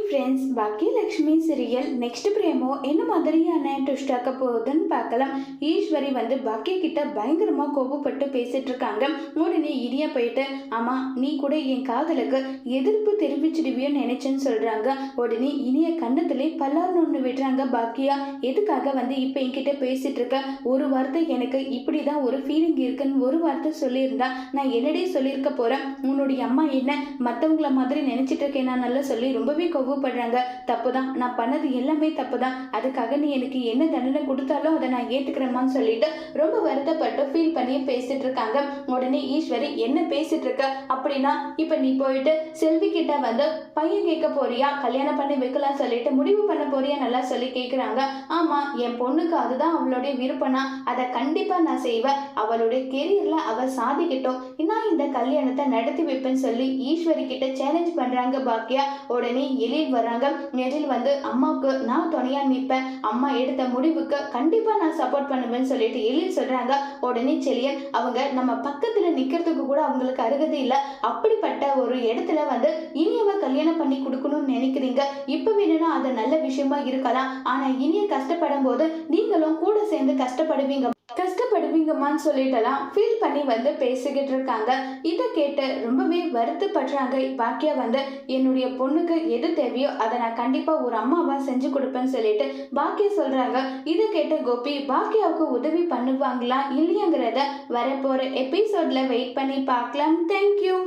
Friends, Baakiyalakshmi serial next promo என்ன மாதிரியான twist ஆக்க போகுதுன்னு பார்க்கலாம். ஈஸ்வரி பாக்கிய கிட்ட பயங்கரமா கோபப்பட்டு பேசிட்டு இருக்காங்க. உடனே இனியா போயிட்டு, ஆமா நீ கூட என் காதலுக்கு எதிர்ப்பு தெரிவிச்சிடுவியோன்னு நினைச்சேன்னு சொல்றாங்க. உடனே இனிய கண்ணத்திலே பல்லார்னு ஒன்று விடுறாங்க. பாக்கியா எதுக்காக இப்ப என்கிட்ட பேசிட்டு இருக்க? ஒரு வார்த்தை எனக்கு இப்படிதான் ஒரு ஃபீலிங் இருக்குன்னு ஒரு வார்த்தை சொல்லியிருந்தா நான் என்னடே சொல்லியிருக்க போறேன். உன்னுடைய அம்மா என்ன மற்றவங்கள மாதிரி நினைச்சிட்டு இருக்கேன் நான் நல்லா சொல்லி ரொம்பவே கோவப்படுறாங்க. தப்புதான், நான் பண்ணது எல்லாமே தப்புதான். அதுக்காக நீ எனக்கு என்ன தண்டனை கொடுத்தாலும் அதை நான் ஏத்துக்கிறேமான்னு சொல்லிட்டு ரொம்ப வருத்தப்பட்டு ஃபீல் பண்ணி பேசிட்டு இருக்காங்க. உடனே ஈஸ்வரி, என்ன பேசிட்டு இருக்க? அப்படின்னா இப்ப நீ போயிட்டு செல்வி கிட்ட பையன் கேட்க போறியா, கல்யாணம் பண்ணி வைக்கலாம் சொல்லிட்டு முடிவு பண்ண போறியா நல்லா சொல்லி கேட்குறாங்க. ஆமா, என் பொண்ணுக்கு அதுதான் அவளுடைய விருப்பம்னா அதை கண்டிப்பா நான் செய்வேன். அவளுடைய கெரியர்ல அவ சாதிக்கட்டும், நான் இந்த கல்யாணத்தை நடத்தி வைப்பேன்னு சொல்லி ஈஸ்வரி கிட்ட சேலஞ்ச் பண்றாங்க பாக்கியா. உடனே எழில் வராங்க. எழில் அம்மாவுக்கு நான் துணையா நிற்பேன், அம்மா எடுத்த முடிவுக்கு கண்டிப்பா நான் சப்போர்ட் பண்ணுவேன்னு சொல்லிட்டு எழில் சொல்றாங்க. உடனே செலியன், அவங்க நம்ம பக்கத்துல நிக்கிறதுக்கு கூட அவங்களுக்கு அருகதை இல்லை. அப்படிப்பட்ட ஒரு இடத்துல இனியவ கல்யாணம் பண்ணி கொடுக்கணும்னு நினைக்கிறீங்க. இப்ப வேணும்னா அது நல்ல விஷயமா இருக்கலாம். ஆனா இனிய கஷ்டப்படும் போது நீங்களும் கூட சேர்ந்து கஷ்டப்படுவீங்கம்மான்னு சொல்லிட்டுலாம் ஃபீல் பண்ணி பேசிக்கிட்டு இருக்காங்க. இதை கேட்டு ரொம்பவே வருத்தப்படுறாங்க பாக்கியா. என்னுடைய பொண்ணுக்கு எது தேவையோ அதை நான் கண்டிப்பா ஒரு அம்மாவா செஞ்சு கொடுப்பேன்னு சொல்லிட்டு பாக்கியா சொல்றாங்க. இதை கேட்ட கோபி பாக்கியாவுக்கு உதவி பண்ணுவாங்களா இல்லையாங்கிறத வரப்போற எபிசோட்ல வெயிட் பண்ணி பார்க்கலாம். தேங்க்யூ.